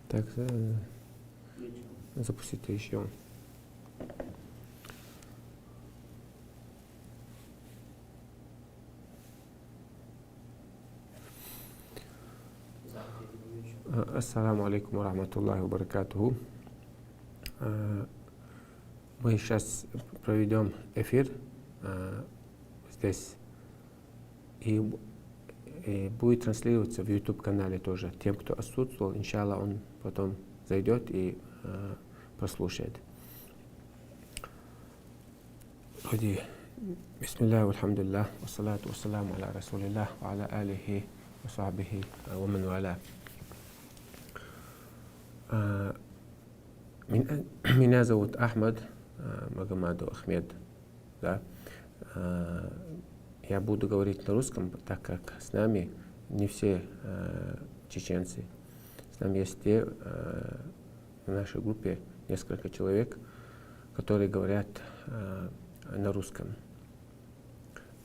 Так, запустите еще. Ассаламу алейкум ва рахматуллахи ва баракатуху. Мы сейчас проведем эфир здесь и будет транслироваться в YouTube-канале тоже. Тем, кто отсутствовал, иншаллах, он потом зайдет и прослушает. Вроде бисмиллах, альхамдулиллах, вассалату вассаламу аля расулиллах, ва аля алихи, ва сахбихи, ва ман валя. Меня зовут Ахмад Магомадов Ахмед. Да? Я буду говорить на русском, так как с нами не все чеченцы. С нами есть те в нашей группе несколько человек, которые говорят на русском.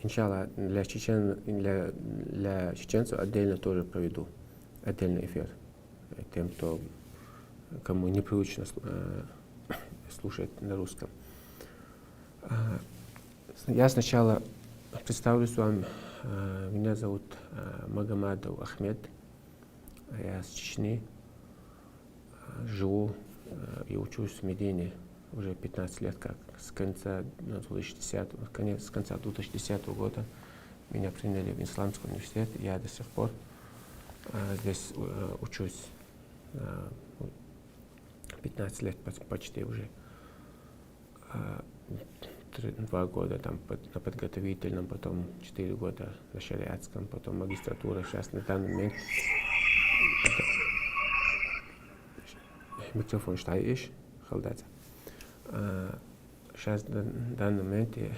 Иншаллах, для чеченцев отдельно тоже проведу отдельный эфир. Тем, кому непривычно слушать на русском. Я сначала представлюсь вам. Меня зовут Магомадов Ахмед. Я с Чечни. Живу и учусь в Медине уже 15 лет, как с конца 2010 года меня приняли в Исламский университет. Я до сих пор здесь учусь. 15 лет почти уже. 2 года там на подготовительном, потом 4 года на шариатском, потом магистратура. Сейчас на данный момент микрофон штаиш, халдаться. Сейчас на данный момент я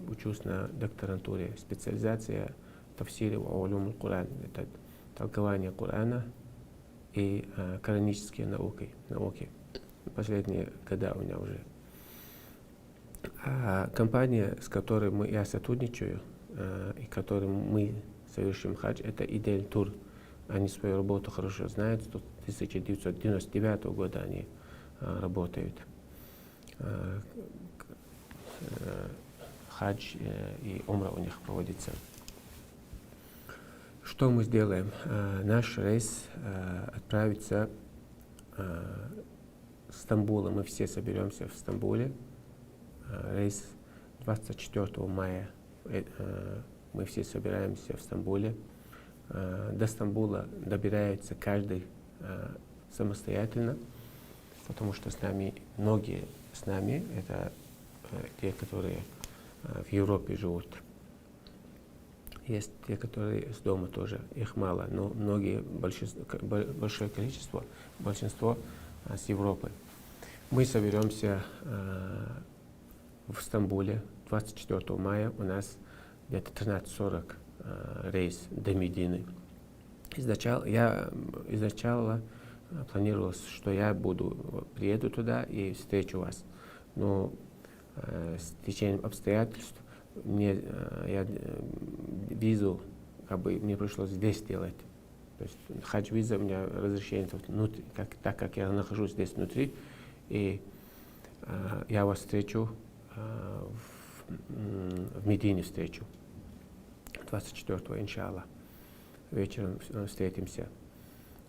учусь на докторантуре. Специализация тафсири ва улум аль-Куран. Это толкование Корана и коранические науки. Последние года у меня уже. Компания, с которой я сотрудничаю и которой мы совершим хадж, это Идель Тур. Они свою работу хорошо знают. С 1999 года они работают. Хадж и умра у них проводится. Что мы сделаем? Наш рейс отправится в Стамбул. Мы все соберемся в Стамбуле. Рейс 24 мая. Мы все собираемся в Стамбуле. До Стамбула добирается каждый самостоятельно, потому что с нами, многие с нами, это те, которые в Европе живут. Есть те, которые с дома тоже, их мало, но многие, большое количество, большинство с Европы. Мы соберемся в Стамбуле 24 мая, у нас где-то 13:40 рейс до Медины. Изначально планировалось, что я приеду туда и встречу вас. Но с течением обстоятельств визу мне пришлось здесь делать. То есть хадж-виза, у меня разрешение внутри, так как я нахожусь здесь внутри, и я вас встречу в Медине встречу. 24-го, иншаллах. Вечером встретимся.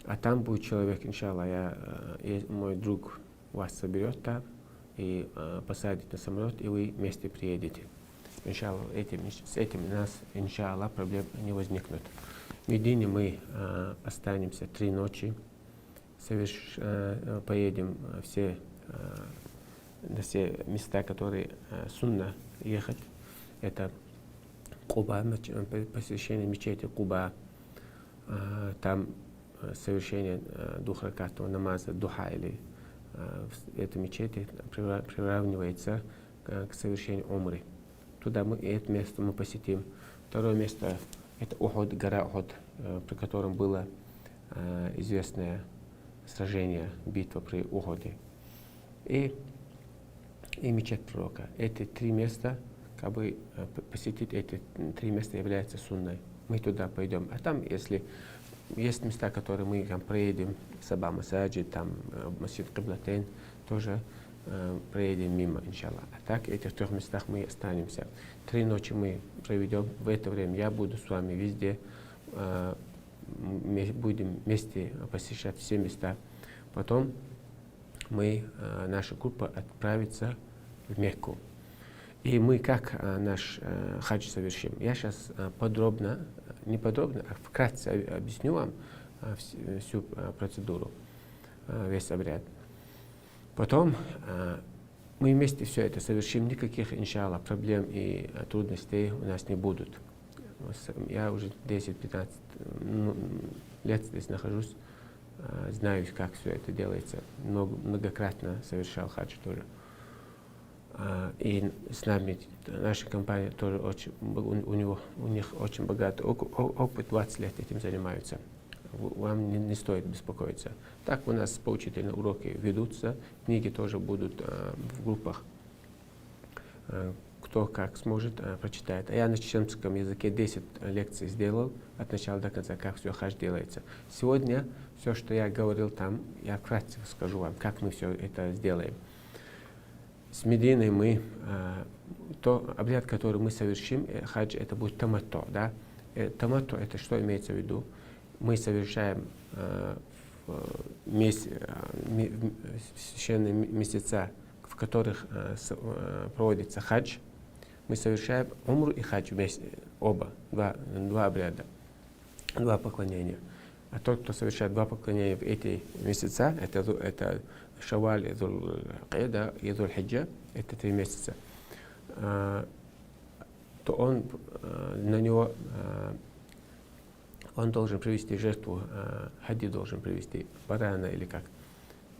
А там будет человек, иншаллах, мой друг вас соберет там и посадит на самолет, и вы вместе приедете. Иншаллах, с этим у нас, иншаллах, проблем не возникнут. В Медине мы останемся 3 ночи. Поедем на все места, которые сунна ехать. Это Куба, посещение мечети Куба. Там совершение 2-ракатного намаза духа, или эта мечеть приравнивается к совершению умры. Туда это место мы посетим. Второе место — это Ухуд, гора Ухуд, при котором было известное сражение, битва при Ухуде. И мечеть пророка. Эти 3 места, посетить эти 3 места является сунной. Мы туда пойдем. А там, если Есть места, которые мы там проедем, Саба Масаджид, там Масджид Киблатейн, тоже проедем мимо, иншаллах. А так, в этих 3 местах мы останемся. 3 ночи мы проведем. В это время я буду с вами везде. Будем вместе посещать все места. Потом наша группа отправится в Мекку. И мы как наш хадж совершим? Я сейчас не подробно, а вкратце объясню вам всю процедуру, весь обряд. Потом мы вместе все это совершим, никаких, иншаллах, проблем и трудностей у нас не будут. Я уже 10-15 лет здесь нахожусь, знаю, как все это делается, многократно совершал хадж тоже. И с нами наша компания тоже у них очень богатый опыт, 20 лет этим занимаются. Вам не стоит беспокоиться. Так у нас поучительные уроки ведутся, книги тоже будут в группах. Кто как сможет, прочитает. А я на чеченском языке 10 лекций сделал от начала до конца, как все хадж делается. Сегодня все, что я говорил там, я вкратце скажу вам, как мы все это сделаем. С Мединой обряд, который мы совершим, хадж, это будет таматто. Да? Таматто, это что имеется в виду? Мы совершаем священные месяца, в которых проводится хадж, мы совершаем умру и хадж вместе, два обряда, 2 поклонения. А тот, кто совершает 2 поклонения в эти месяца, это Шаваль, Зуль-Кида и Зуль-Хиджа, это 3 месяца, то он должен привести жертву, хади должен привести, барана или как.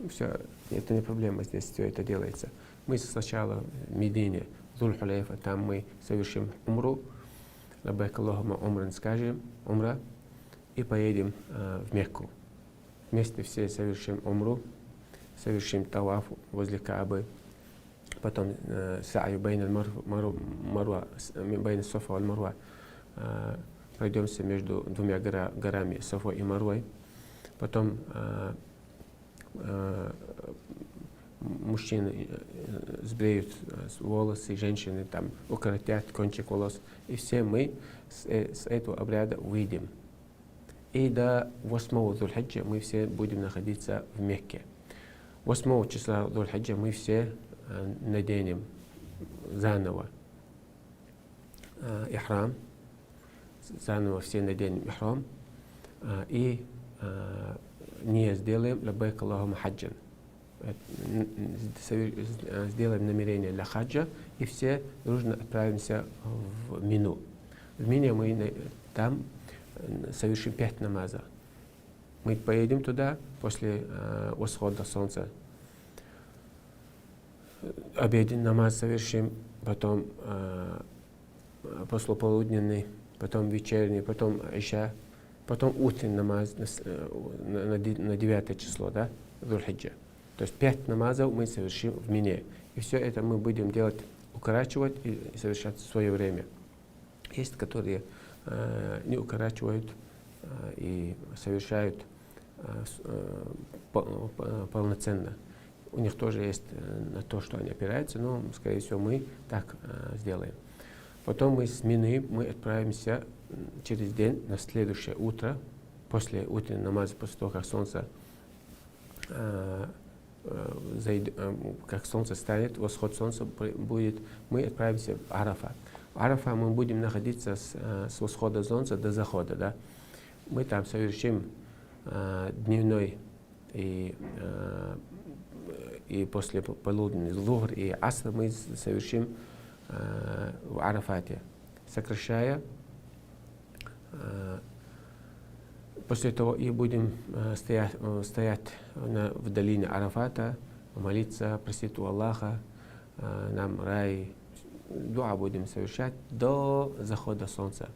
Все, это не проблема, здесь все это делается. Мы сначала в Медине, Зуль-Хулейфа, там мы совершим умру, лаббайк Аллахумма умран скажем, умра, и поедем в Мекку. Вместе все совершим умру, совершим таваф возле Каабы, потом сa'ю байна марва, байна Софа и Марва, пройдемся между 2 горами, Софа и Марвой, потом мужчины сбреют волосы, женщины там укоротят кончик волос, и все мы с этого обряда выйдем. И до 8 Зуль-Хиджа мы все будем находиться в Мекке. 8 числа Зуль-Хиджа мы все наденем заново ихрам, заново все наденем ихрам и не сделаем лаббайк Аллахумма хаджан. Сделаем намерение для хаджа и все дружно отправимся в Мину. В Мине мы там совершим 5 намазов. Мы поедем туда после восхода солнца. Обеденный намаз совершим, потом послеполуденный, потом вечерний, потом иша, потом утренний намаз на 9 число, да, Зуль-Хиджа. То есть 5 намазов мы совершим в Мине. И все это мы будем делать, укорачивать и совершать в свое время. Есть, которые не укорачивают и совершают полноценно. У них тоже есть на то, что они опираются, но, скорее всего, мы так сделаем. Потом мы с Мины отправимся через день на следующее утро, после утреннего намаза, после того, как солнце станет, восход солнца будет, мы отправимся в Арафа. В Арафа мы будем находиться с восхода солнца до захода. Да? Мы там совершим дневной и после полудня Зухр и Аср мы совершим в Арафате, сокращая. После того и будем стоять в долине Арафата, молиться, просить у Аллаха нам рай, дуа будем совершать до захода солнца.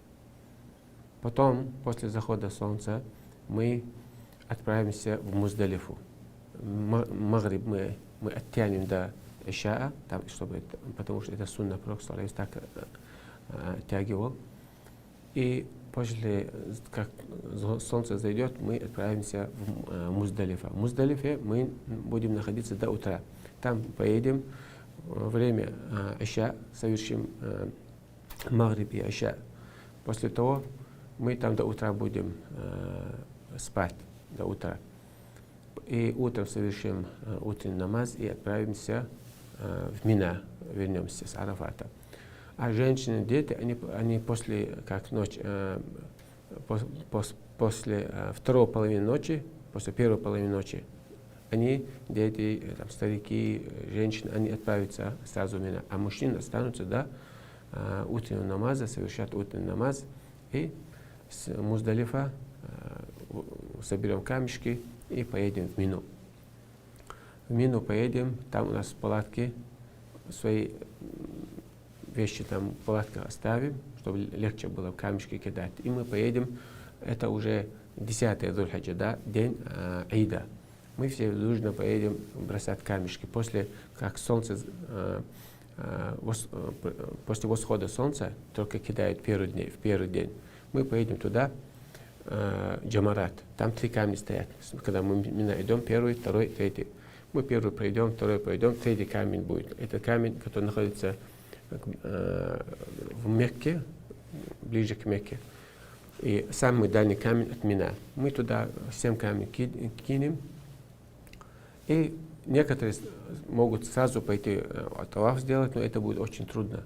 Потом, после захода солнца, мы отправимся в Муздалифу. Магриб мы оттянем до Иша, потому что это сунна Пророка так оттягивал. И после, как солнце зайдет, мы отправимся в Муздалифа. В Муздалифе мы будем находиться до утра. Там поедем, время Иша, совершим Магриб и Иша. После того мы там до утра будем спать, до утра. И утром совершим утренний намаз и отправимся в Мина, вернемся с Арафата. А женщины, дети, они после, как ночь, после второй половины ночи, после первой половины ночи, они, дети, там, старики, женщины, они отправятся сразу в Мина. А мужчины останутся до утреннего намаза, совершат утренний намаз. И с Муздалифа соберем камешки и поедем в Мину. В Мину поедем, там у нас палатки, свои вещи там в палатках оставим, чтобы легче было камешки кидать. И мы поедем, это уже 10-й Зуль-Хаджа, да, день Ида. Мы все дружно поедем бросать камешки. После как солнце, после восхода солнца только кидают в первый день. Мы поедем туда, Джамарат. Там 3 камня стоят. Когда мы идем, первый, второй, третий. Мы первый пройдем, второй пройдем, третий камень будет. Это камень, который находится в Мекке, ближе к Мекке. И самый дальний камень от Мина. Мы туда 7 камней кинем. И некоторые могут сразу пойти таваф сделать, но это будет очень трудно.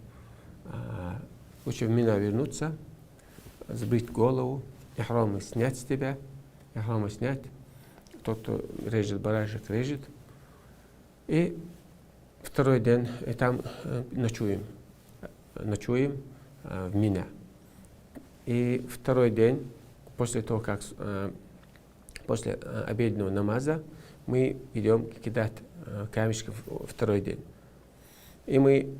Лучше в Мина вернуться, сбрить голову, ихрамы снять с тебя, ихрамы снять. Тот, кто режет барашек, режет. И второй день там ночуем в Мина. И второй день, после того, как после обеденного намаза, мы идем кидать камешки второй день. И мы,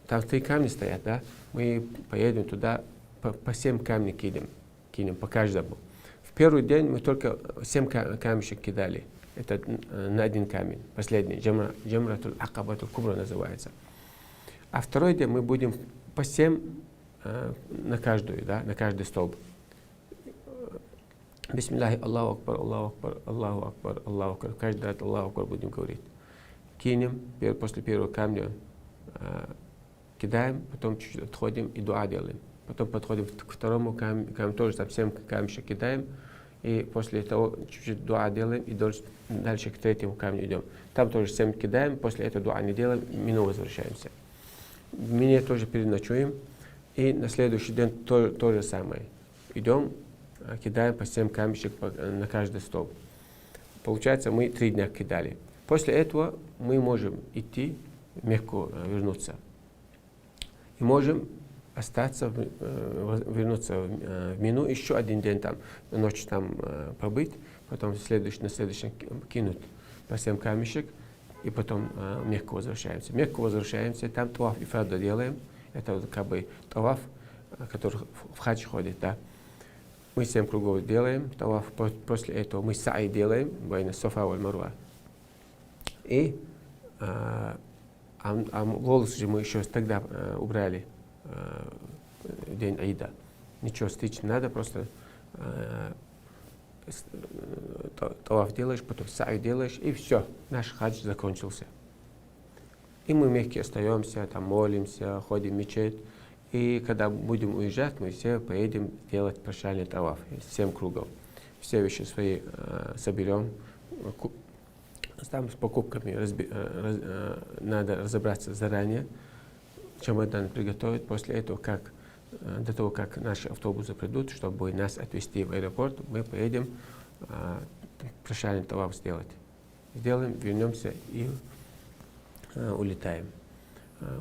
там 3 камня стоят, да, мы поедем туда, по 7 камней кинем по каждому. В первый день мы только 7 камешек кидали. Это на 1 камень, последний, Джамратуль Акабатуль Кубра называется. А второй день мы будем по 7 на каждую, да, на каждый столб. Бисмиллахи, Аллаху Акбар, Аллаху Акбар, Аллаху Акбар, Аллаху Акбар. Каждый раз Аллаху Акбар будем говорить. Кинем, после первого камня кидаем, потом чуть-чуть отходим и дуа делаем. Потом подходим к второму камню, тоже там 7 камешек кидаем. И после этого чуть-чуть дуа делаем и дальше к третьему камню идем. Там тоже 7 кидаем, после этого дуа не делаем, в Мину возвращаемся. В Мине тоже переночуем. И на следующий день то же самое. Идем, кидаем по 7 камешек на каждый столб. Получается, мы 3 дня кидали. После этого мы можем идти, Мекку вернуться. И можем остаться, вернуться в Мину, еще 1 день там, ночь там побыть, потом на следующий кинуть по 7 камешек, и потом в Мекку возвращаемся. В Мекку возвращаемся, там таваф ифада делаем. Это вот как бы таваф, который в хадж ходит, да. Мы 7 кругов делаем, таваф, после этого мы са'i делаем, байна Софа и Марва. И волосы же мы еще тогда убрали, день Аида. Ничего стричь не надо, просто таваф делаешь, потом са'i делаешь, и все, наш хадж закончился. И мы в Мекке остаемся, там молимся, ходим в мечеть. И когда будем уезжать, мы все поедем делать прощальный таваф, 7 кругов. Все вещи свои соберем. Там с покупками надо разобраться заранее, чемодан приготовить. После этого, до того, как наши автобусы придут, чтобы нас отвезти в аэропорт, мы поедем прощальный таваф сделать. Сделаем, вернемся и улетаем.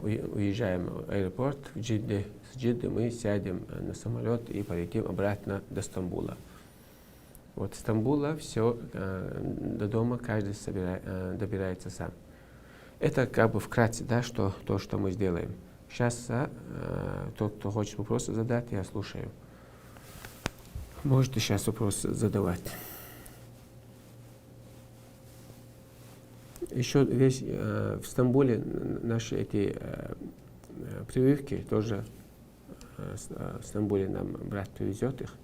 Уезжаем в аэропорт в Джидде. С Джидды мы сядем на самолет и полетим обратно до Стамбула. Вот Стамбула все до дома каждый добирается сам. Это как бы вкратце, да, то, что мы сделаем. Сейчас тот, кто хочет вопросы задать, я слушаю. Можете сейчас вопросы задавать. Еще в Стамбуле наши эти прививки тоже в Стамбуле нам брат привезет их,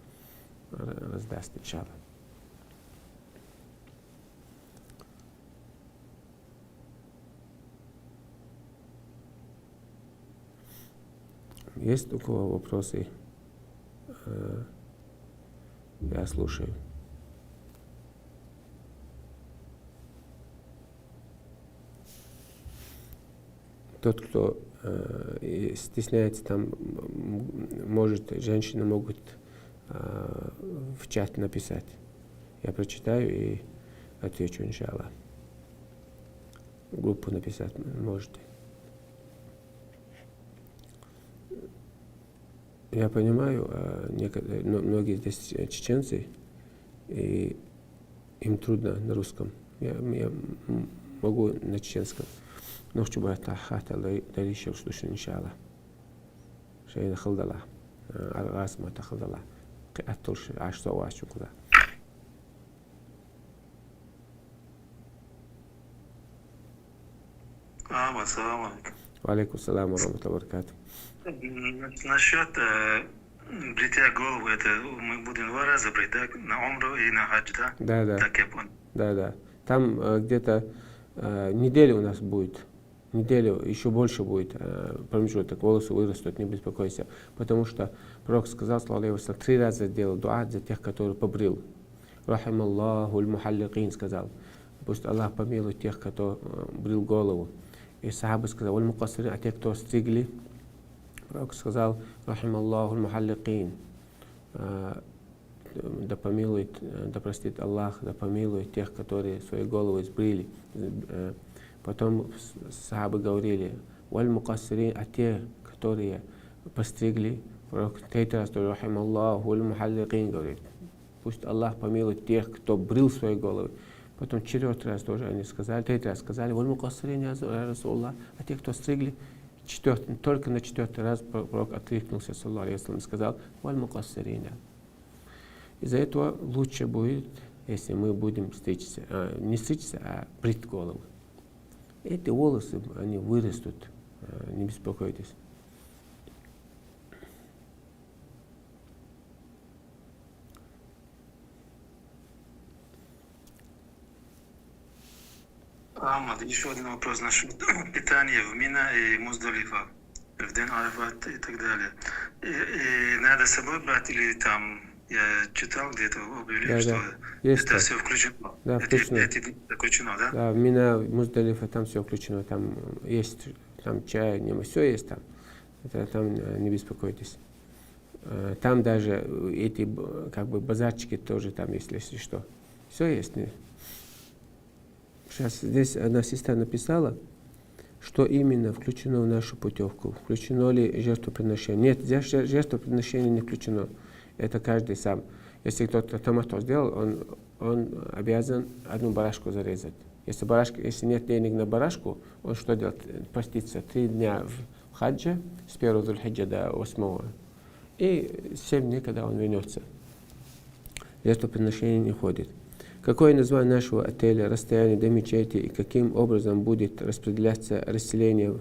раздаст, иншаллах. Есть у кого вопросы? Я слушаю. Тот, кто стесняется, там, может, женщины могут в чат написать. Я прочитаю и отвечу, иншаллах. В группу написать можете. Я понимаю, многие здесь чеченцы, и им трудно на русском. Я могу на чеченском. Но чтобы это хата дальше услышать, иншаллах. شيء خلد الله الراس ما تخلد الله قطرش عشرة وعشرة كذا. Ассаламу алейкум. Валейкум салам ва рахматуллахи ва баракатух. Насчет бритья головы, это мы будем 2 раза брить, да? На умру и на хадж, да? Да. Так я понял. Да. Там где-то неделя у нас будет. Неделю, еще больше будет промежуток, волосы вырастут, не беспокойся. Потому что пророк сказал, саллаллаху алейхи ва саллям, 3 раза делал дуа за тех, которые побрил. Рахим Аллаху аль-мухалликин, сказал. Пусть Аллах помилует тех, кто брил голову. И сахабы сказали, аль-мукассирин, а те, кто стригли, пророк сказал, рахим Аллаху аль-мухалликин. Да помилует, да простит Аллах, да помилует тех, которые свои головы сбрили. Потом сахабы говорили, валь-мукассирин, а те, которые постригли, пророк 3 раз тоже, рахим Аллаху аль-мухалликин, говорит, пусть Аллах помилует тех, кто брил свои головы. Потом 4 раз тоже они сказали, 3 раз сказали, валь-мукассирин, я Расулаллах, а те, кто стригли, только на 4 раз пророк откликнулся, саллаллаху алейхи ва саллям, и сказал, валь-мукассирин. Из-за этого лучше будет, если мы будем стричься, не стричься, а брить голову. Эти волосы, они вырастут, не беспокойтесь. Ахмад, еще один вопрос насчет питания в Мина и Муздалифа, в день Арафат и так далее. И надо с собой брать или там, я читал где-то в объявлении, что это все включено. Да, включено. Это включено, да? Да, в Мина, в Муздалифа, там все включено, там есть там чай, все есть там. Это там не беспокойтесь. Там даже эти как бы базарчики тоже там, если что. Все есть. Сейчас здесь одна сестра написала, что именно включено в нашу путевку. Включено ли жертвоприношение? Нет, жертвоприношение не включено. Это каждый сам. Если кто-то томато сделал, он обязан одну барашку зарезать. Если нет денег на барашку, он что делает? Постится 3 дня в хаджа, с 1 Зуль-Хиджа до 8. И 7 дней, когда он вернется. Жертвоприношение не ходит. Какое название нашего отеля, расстояние до мечети и каким образом будет распределяться расселение,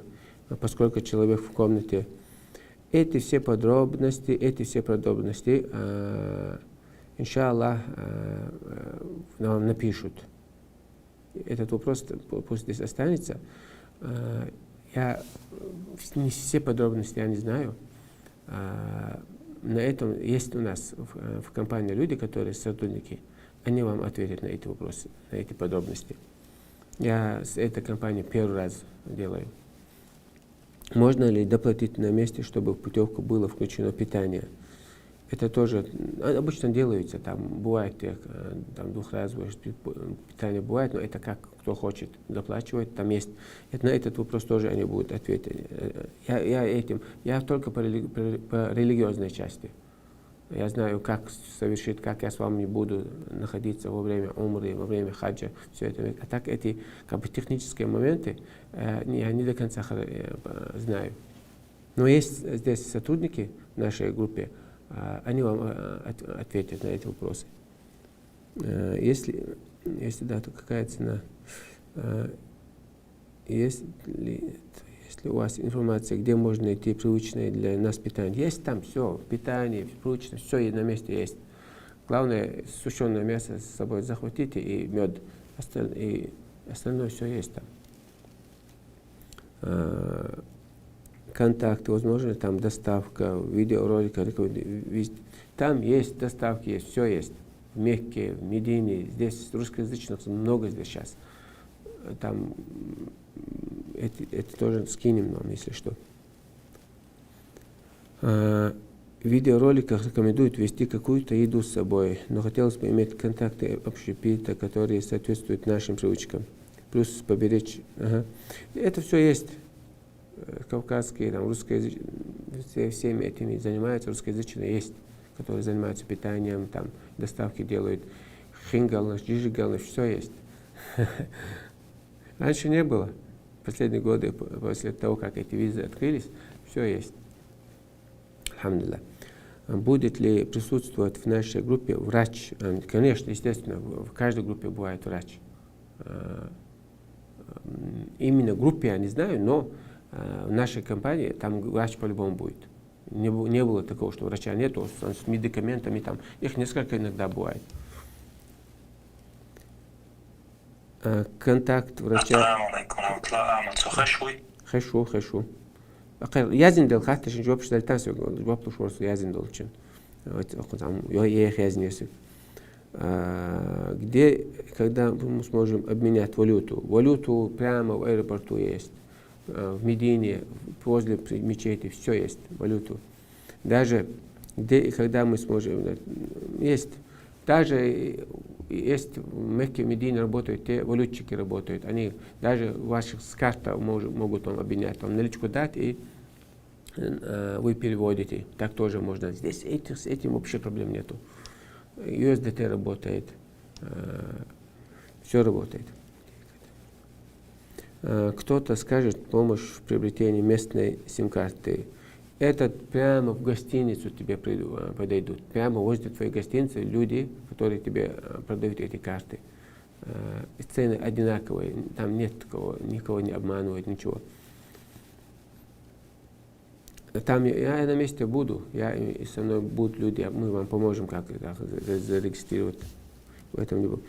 поскольку человек в комнате. Эти все подробности, иншаллах, нам напишут. Этот вопрос пусть здесь останется. Я не все подробности я не знаю. На этом есть у нас в компании люди, которые сотрудники. Они вам ответят на эти вопросы, на эти подробности. Я с этой компанией 1 раз делаю. Можно ли доплатить на месте, чтобы в путевку было включено питание? Это тоже обычно делается, там бывает, там 2-разовое питание бывает, но это как кто хочет доплачивать, там есть. На этот вопрос тоже они будут ответить. Я только по религиозной части. Я знаю, как совершить, как я с вами буду находиться во время умры, во время хаджа, все это. А так эти как бы технические моменты я не до конца знаю. Но есть здесь сотрудники в нашей группе, они вам ответят на эти вопросы. Если да, то какая цена? Есть ли Если у вас информация, где можно найти привычное для нас питание, есть там все, питание, привычное, все на месте есть. Главное, сушеное мясо с собой захватите и мед, и остальное все есть там. Контакты возможно, там доставка, видеоролика, там есть доставки, есть, все есть. В Мекке, в Медине, здесь русскоязычных много здесь сейчас. Там это тоже скинем нам, если что. В видеороликах рекомендуют вести какую-то еду с собой, но хотелось бы иметь контакты общепита, которые соответствуют нашим привычкам. Плюс поберечь. Это все есть. Кавказские, там, русскоязычные, всеми этими занимаются, русскоязычные есть, которые занимаются питанием, там, доставки делают, хингалныш, джижигалныш, все есть. Раньше не было. Последние годы, после того, как эти визы открылись, все есть. Алхамдулилlah. Будет ли присутствовать в нашей группе врач? Конечно, естественно, в каждой группе бывает врач. Именно в группе я не знаю, но в нашей компании там врач по-любому будет. Не было такого, что врача нету с медикаментами, там их несколько иногда бывает. Контакт врача. Хорошо. Yazın kaç taşın cevap işlerden sonra cevap tuşursu yazın için. Я их язнесу. Где, когда мы сможем обменять валюту? Валюту прямо в аэропорту есть. В Медине, возле мечети, все есть, валюту. Даже где и когда мы сможем, есть. Даже есть в Мекке, в Медине работают, те валютчики работают. Они даже ваших с карты могут вам обменять, вам наличку дать, и вы переводите. Так тоже можно. Здесь с этим вообще проблем нету. USDT работает, все работает. Кто-то скажет помощь в приобретении местной сим-карты. Этот прямо в гостиницу тебе подойдут. Прямо возле твоей гостиницы люди, которые тебе продают эти карты. Цены одинаковые, там нет такого, никого не обманывают, ничего. Там я на месте буду, и со мной будут люди, мы вам поможем, как зарегистрировать. В этом не буду.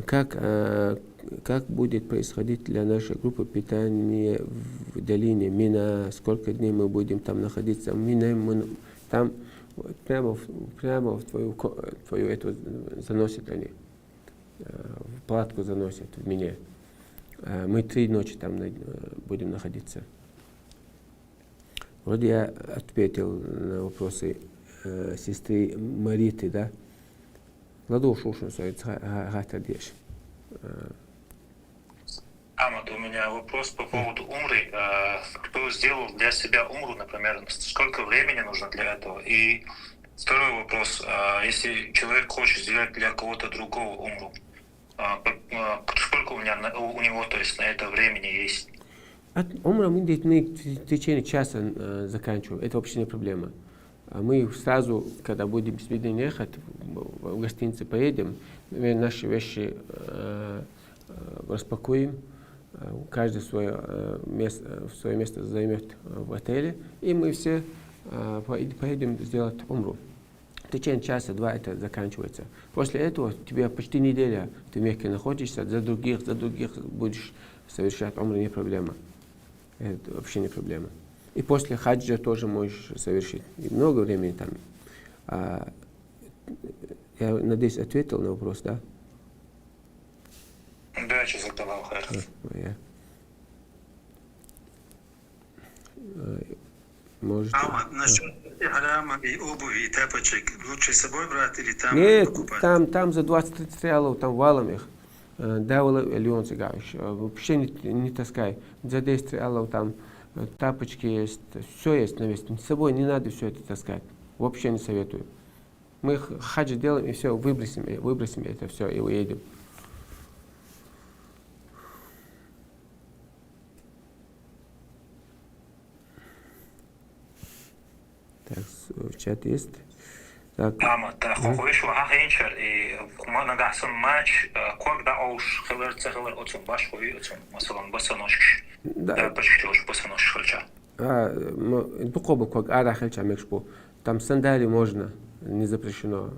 Как будет происходить для нашей группы питание в долине Мина? Сколько дней мы будем там находиться? Мина, там прямо в твою эту заносят они, в палатку заносят в Мине. Мы 3 ночи там будем находиться. Вроде я ответил на вопросы сестры Мариты, да? Ладошь ушен стоит, гатадеш. Амад, у меня вопрос по поводу умры. Кто сделал для себя умру, например, сколько времени нужно для этого? И второй вопрос, если человек хочет сделать для кого-то другого умру, сколько у него, то есть на это времени есть? Умра мы в течение часа заканчиваем, это вообще не проблема. Мы сразу, когда будем с Медины ехать, в гостинице поедем, мы наши вещи распакуем, каждый свое место займет в отеле, и мы все поедем сделать умру. В течение часа-два это заканчивается. После этого тебе почти неделя ты в Мекке находишься, за других будешь совершать умру, не проблема. Это вообще не проблема. И после хаджа тоже можешь совершить. И много времени там. Я надеюсь, ответил на вопрос, да? Да, джазакаллаху хайр. Можете... Насчет храма и обуви, и тапочек, лучше с собой брать или там Нет, покупать? там за 20-30 реалов, там валом их. Давала Леон Сигаевич. Вообще не таскай. За 10 реалов там тапочки есть, все есть на месте. С собой не надо все это таскать. Вообще не советую. Мы хаджи делаем и все, выбросим это все и уедем. Так, в чат есть. Так. Вийшло гагенчер і манагасан матч, когда уж хилер цегелер оцом башкою оцом масалан басаношки. Да, почти уже после ночи врача. буквально как арахельча мекшпу. Там сандали можно, не запрещено.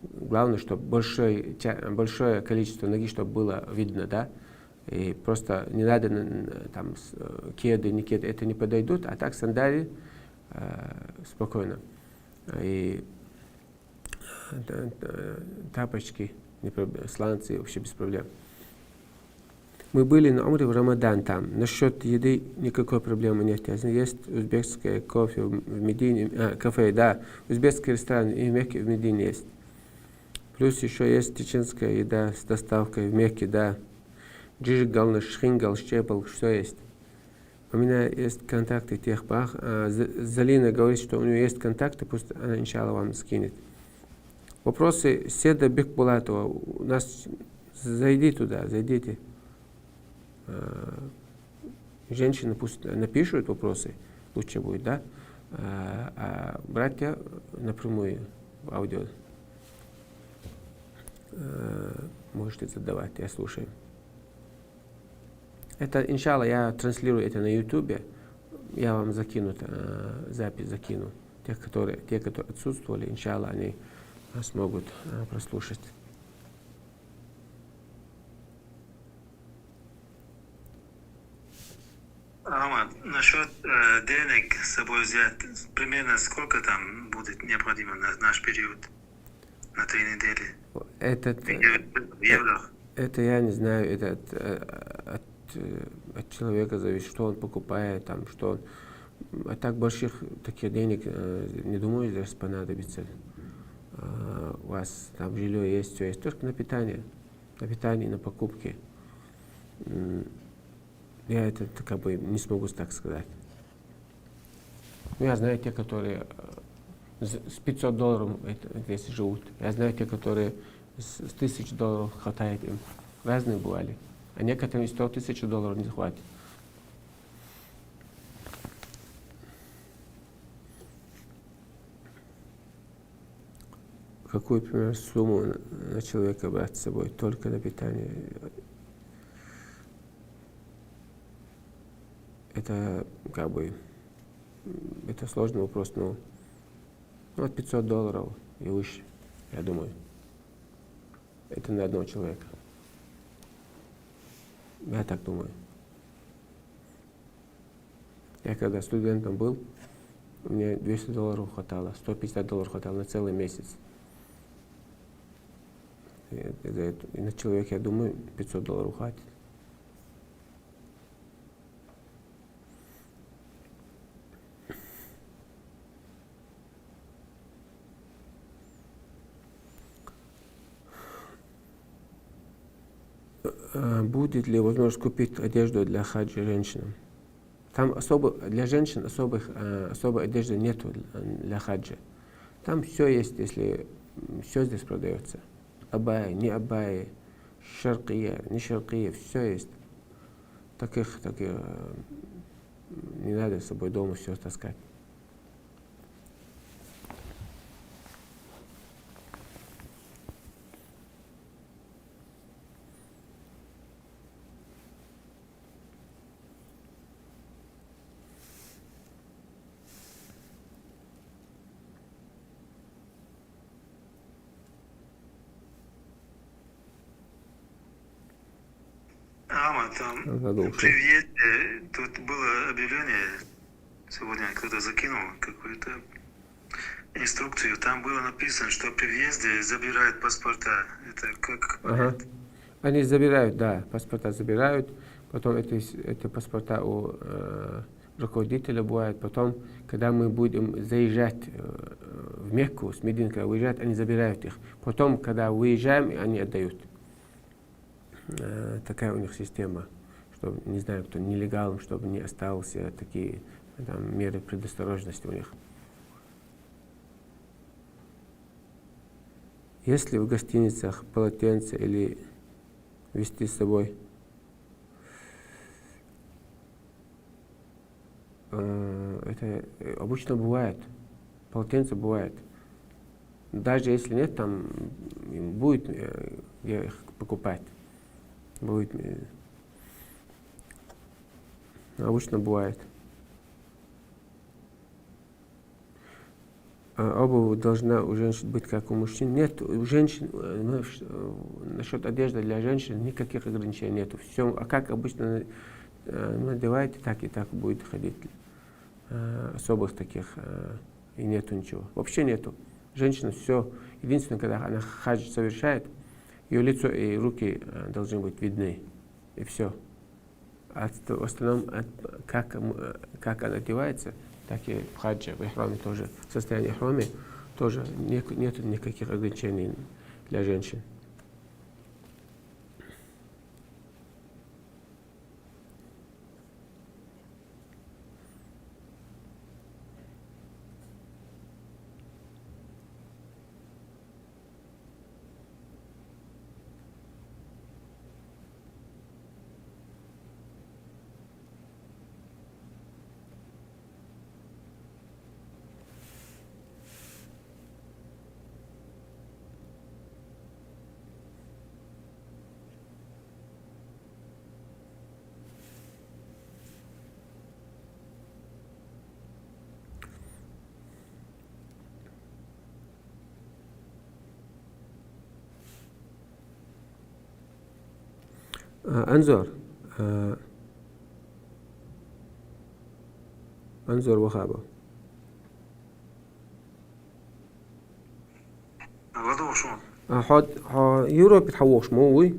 Главное, чтобы большое количество ноги, чтобы было видно, да. И просто не надо там кеды, не кеды, это не подойдут, а так сандали спокойно. И тапочки, сланцы вообще без проблем. Мы были на Умре в Рамадан там. Насчет еды никакой проблемы нет. Есть узбекское кофе в Медине, кафе, да, узбекский ресторан и в Мекке, в Медине есть. Плюс еще есть чеченская еда с доставкой в Мекке, да. Джижигал, шхингал, щепал, все есть. У меня есть контакты тех бах. Залина говорит, что у нее есть контакты, пусть она, иншалла, вам скинет. Вопросы Седа Бекбулатова. У нас зайди туда, зайдите. Женщины пусть напишут вопросы, лучше будет, да? А братья напрямую в аудио можете задавать, я слушаю. Это, иншалла, я транслирую это на ютубе. Я вам закину, запись закину. Те, которые отсутствовали, иншалла, они смогут прослушать. Амад, насчет денег с собой взять, примерно сколько там будет необходимо на наш период? На 3 недели? В еврох? Это я не знаю, это от человека зависит, что он покупает, там, что он. А так больших таких денег не думаю, здесь понадобится. У вас там жилье есть, все есть, только на питание, на покупки. Я это как бы не смогу так сказать. Я знаю те, которые с $500 здесь живут. Я знаю те, которые с $1000 хватает им. Разные бывали. А некоторым $100 000 не хватит. Какую, например, сумму на человека брать с собой только на питание? Это как бы это сложный вопрос, но от $500 и выше, я думаю. Это на одного человека. Я так думаю. Я когда студентом был, мне $200 хватало, $150 хватало на целый месяц. И на человека, я думаю, $500 хватит. Будет ли возможность купить одежду для хаджа женщинам? Там для женщин особой одежды нет для хаджа. Там все есть, если все здесь продается. Абая, не абая, шаркия, не шаркия, все есть. Таких не надо с собой дома все таскать. Там Задумался. привет, тут было объявление, сегодня кто-то закинул какую-то инструкцию, там было написано, что при въезде забирают паспорта. Это как? Ага. Они забирают, да, паспорта забирают, потом эти паспорта у руководителя бывают, потом, когда мы будем заезжать в Мекку, с Медины, когда выезжают, они забирают их. Потом, когда выезжаем, они отдают. Такая у них система, чтобы, не знаю, кто нелегалом, чтобы не остался, такие там меры предосторожности у них. Есть ли в гостиницах полотенце или везти с собой? Это обычно бывает. Полотенце бывает. Даже если нет, там будет где их покупать. Будет. Обычно бывает. Обувь должна у женщин быть как у мужчин. Нет, у женщин, насчет одежды для женщин никаких ограничений нету. Все, а как обычно надеваете, так и так будет ходить. Особых таких и нету ничего. Вообще нету. Женщина все, единственное, когда она хадж совершает, ее лицо и руки должны быть видны. И все. А в основном, как она одевается, так и в хаджи, в ихраме тоже, в состоянии ихраме тоже нет никаких ограничений для женщин. أنظر وخابة. الوضوء شو؟ حد يوروب يتحوش موي.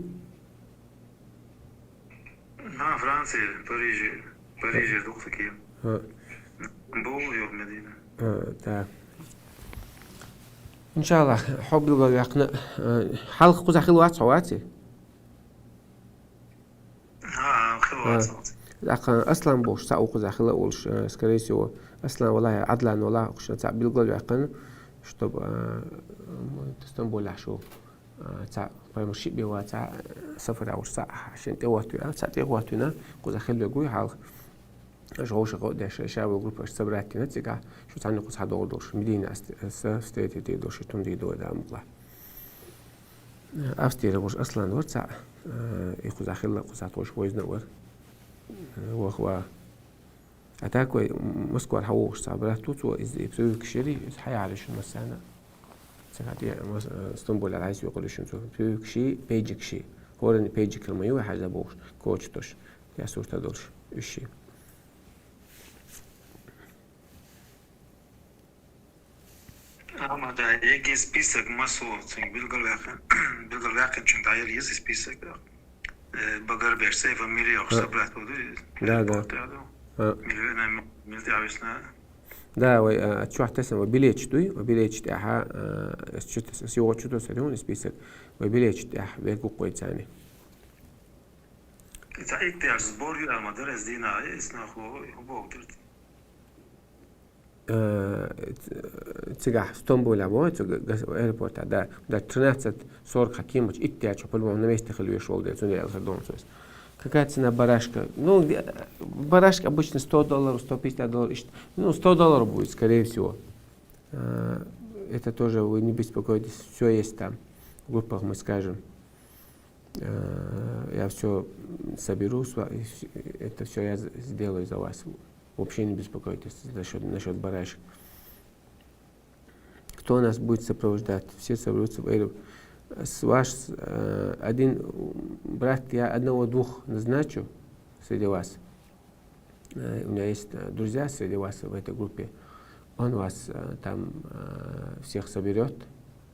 نعم فرنسا باريس دوقت كيف؟ بو يوم مدينة. Так. إن شاء الله حب الغاقنا حلقة قوز أخيل واتس حواتي. أصلا بوش ساعة قوز أخيل أولش скорее всего أصلا والله عدلا والله قش تاع بالغاقنا чтобы تستنبول عشو تاع برمشي بيوا تاع سفر أو ساعة عشان تواتو تاع تواتونا قوز أخيل بيقول حلقة جوش قداش شاو جروب اش سبرات نتيجة شو تعني قص حد أوردوش مدينة استيت تيدوش تندي دو ده مطلع أفستير وش أصلا ورتسع يخوز أخيل قص عطوش ويزنا ور وهو أتاكوي مسكو الحوش سبرات توتو إز يبسوي كشري حياة على شو مسانا سكاتي استنبول العايز يقول شو بيسوي كشي بيجك شي هو بيجك المايو حاجة بوش كوتش توش يا سورة تدورش الشيء. Да, есть список массовых, بالغلاقة عشان تعيل есть список. بقر بيرسي فميلي أو سبرات да. Да, отчего тесен вобилечь туй, вобилечь тяха, сего чудо садун список, вобилечь тях веку койцани. تعيك تاع الزبور يا المدرس دينا اسمه هو قدرت. تيجا ستومبول أبوه تيجا إيربورت ده 13-40 حكيمة إتياج حبلهم نميست خلوه شغل ده توني الخدمة سويس. Какая цена барашка? Ну, барашка обычно $100, $150. Ну, $100 будет, скорее всего. Это тоже вы не беспокойтесь, все есть там. В группах мы скажем. Я все соберу, это все я сделаю за вас. Вообще не беспокойтесь насчет барашек. Кто нас будет сопровождать? Все соберутся в Эйру. Один брат, я одного-двух назначу среди вас. У меня есть друзья среди вас в этой группе. Он вас там всех соберет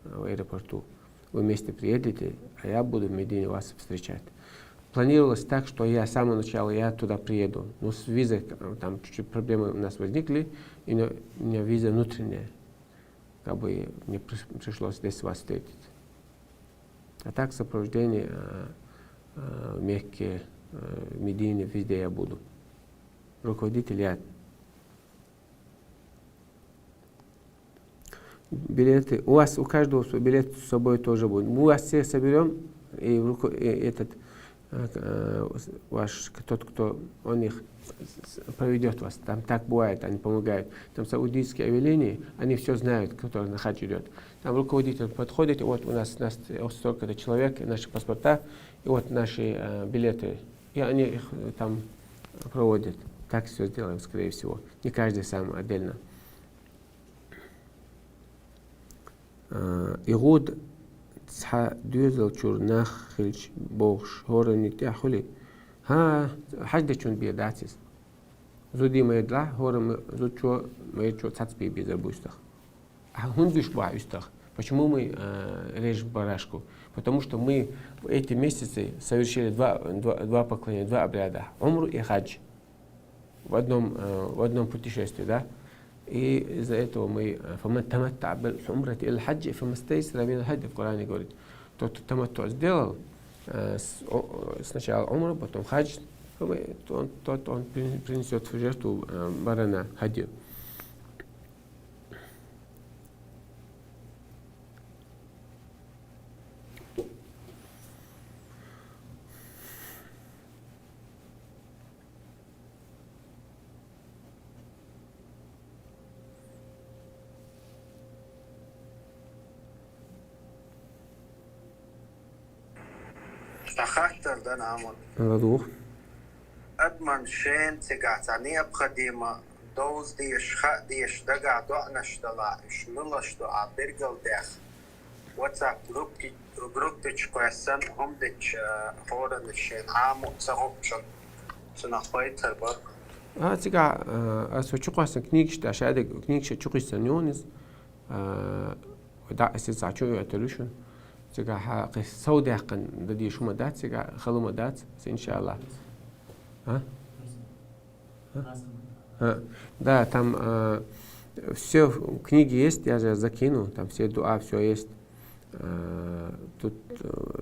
в аэропорту. Вы вместе приедете, а я буду в Медине вас встречать. Планировалось так, что я с самого начала я туда приеду. Но с визой там чуть-чуть проблемы у нас возникли, и у меня виза внутренняя. Как бы мне пришлось здесь вас встретить. А так сопровождение в Мекке, в Медине, везде я буду. Руководитель я. Билеты. У вас, у каждого билет с собой тоже будет. Мы вас все соберем, и этот ваш, тот, кто он их проведет вас. Там так бывает, они помогают. Там саудийские авиалинии, они все знают, кто на хадж идет. Там руководитель подходит, и вот у нас столько-то человек, наши паспорта, и вот наши билеты. И они их там проводит. Так все сделаем, скорее всего. Не каждый сам отдельно. Игуд цха дюзел чурнах хильч богш хоренит яхули. ها حاجة شون بيداتيس زودي ما يدلا هو زود شو ما يدشو تحت بيزر بوستخ хундиш баистах. Почему мы режем барашку? Потому что мы в эти месяцы совершили два поклонения, два обряда. Умру и хадж. В одном путешествии, да? И из-за этого мы فَمَنْ تَمَتَّعَ بِالْعُمْرَةِ إِلَى الْحَجِّ فَمَا اسْتَيْسَرَ مِنَ الْهَدْيِ в Коране говорит. Тот, кто таматту сделал, сначала умру, потом хадж, он принесет в жертву барана, хадью. أخاطر ده نعمل الوضوح أدمن شين تقعتني بقديمة دوز ديش خاء ديش دقع دعنا اشتلا اشللا اشتلا برقل داخ واتساب جروبتش كويسان هم ديش هورن الشين عامو تسغبشن سنخوي تربط تيجا سوتشوقاسن كنيكش تاشادك كنيكش تشوقيسن يونس ودا اساس عشو يعتلوشن تيجا حق سوداء قن ددي شو مدات تيجا خلو مدات إن شاء الله да там все в книге есть, я же закину, там все дуа, все есть. Тут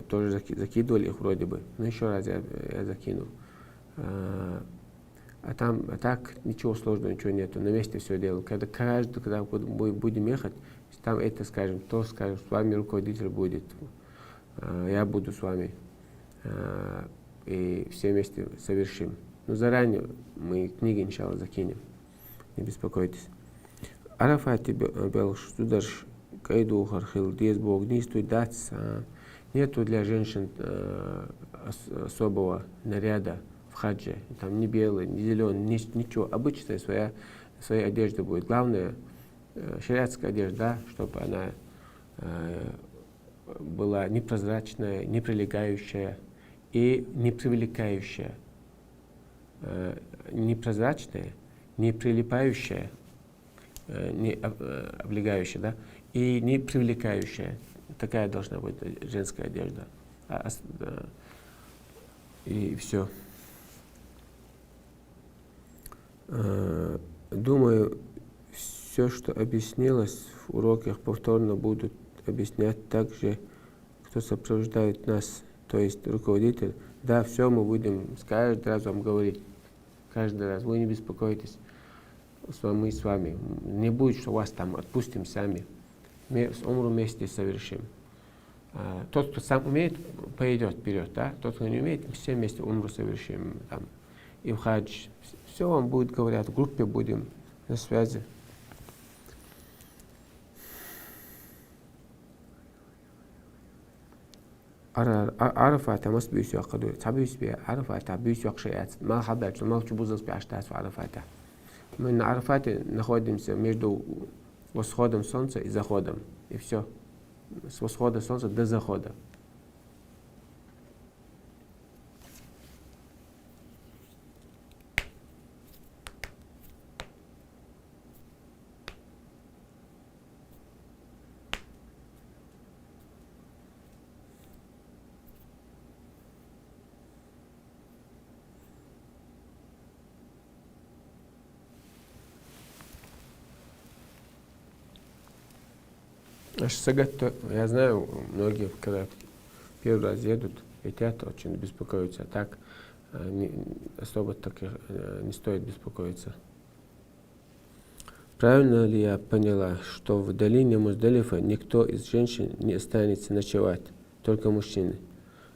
тоже закидывали их вроде бы, но еще раз я закину. А там так ничего сложного, ничего нету, на месте все делаю. Когда будем ехать, там это скажем, то скажем, с вами руководитель будет, я буду с вами, и все вместе совершим. Но заранее мы книги, иншалла, закинем, не беспокойтесь. Арафати белш, сударш, кайду хархил, диез бог, нистуй дац, нету для женщин особого наряда в хадже, там ни белый, ни зеленый, ничего, обычная своя одежда будет. Главное, шариатская одежда, чтобы она была непрозрачная, не прилегающая и не привлекающая. Непрозрачная, не прилипающая, не облегающая, да, и не привлекающая. Такая должна быть женская одежда. И все. Думаю, все, что объяснилось в уроках, повторно будут объяснять также, кто сопровождает нас, то есть руководитель. Да, все мы будем каждый раз вам говорить. Каждый раз. Вы не беспокойтесь. Мы с вами. Не будет, что вас там отпустим сами. Мы с умру вместе совершим. Тот, кто сам умеет, пойдет вперед. Да? Тот, кто не умеет, все вместе умру совершим. Там. И в хадж. Все вам будет говорят. В группе будем на связи. عرفت مس بيسوق قدر تعبيس بي عرفت بيسوق شيئات ما حبيت ما تبوزس بيعشتاس وعرفت من عرفت находимся между восходом солнца и заходом и все с восхода солнца до захода. Я знаю, многие, когда первый раз едут, летят, очень беспокоятся. Так особо так не стоит беспокоиться. Правильно ли я поняла, что в долине Муздалифа никто из женщин не останется ночевать, только мужчины?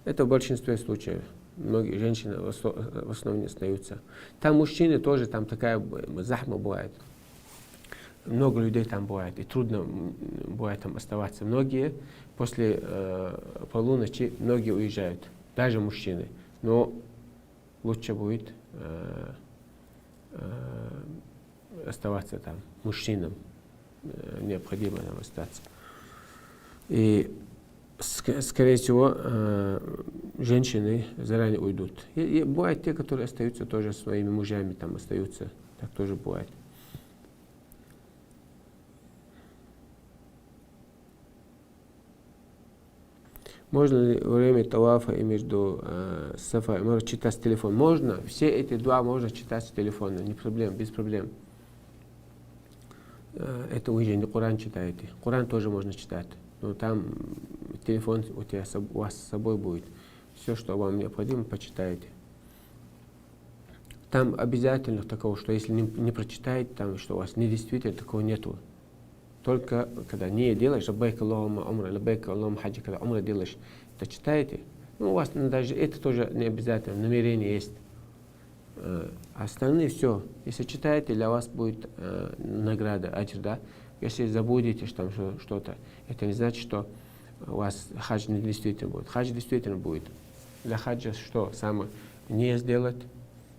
Это в большинстве случаев. Многие женщины в основном не остаются. Там мужчины тоже, там такая захма бывает. Много людей там бывает, и трудно бывает там оставаться. Многие после полуночи, многие уезжают, даже мужчины. Но лучше будет оставаться там мужчинам, необходимо там остаться. И, скорее всего, женщины заранее уйдут. И бывают те, которые остаются тоже своими мужьями, там остаются, так тоже бывает. Можно ли во время тавафа и между Сафа и Марва читать с телефона? Можно. Все эти дуа можно читать с телефона. Не проблем, без проблем. Это вы же не Коран читаете. Коран тоже можно читать. Но там телефон у вас с собой будет. Все, что вам необходимо, почитаете. Там обязательно такого, что если не прочитаете, там, что у вас недействительно, такого нету. Только когда не делаешь, лаббайк Аллахумма умра, лаббайк Аллахумма хаджи, когда умра делаешь, это читаете, ну, у вас даже это тоже не обязательно, намерение есть. Остальные все, если читаете, для вас будет награда, аджр, да. Если забудете там что-то, это не значит, что у вас хадж не действительно будет. Хадж действительно будет. Для хаджа что? Самое не сделать,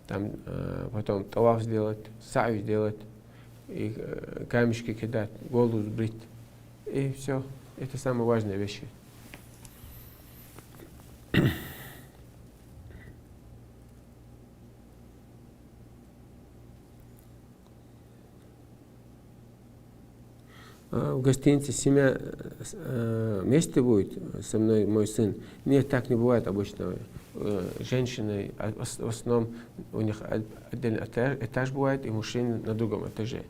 там, потом таваф сделать, са'ю сделать, и камешки кидать, голову сбрить. И все. Это самые важные вещи. В гостинице семья вместе будет со мной, мой сын. Нет, так не бывает обычно. Женщины, в основном у них отдельный этаж бывает, и мужчины на другом этаже.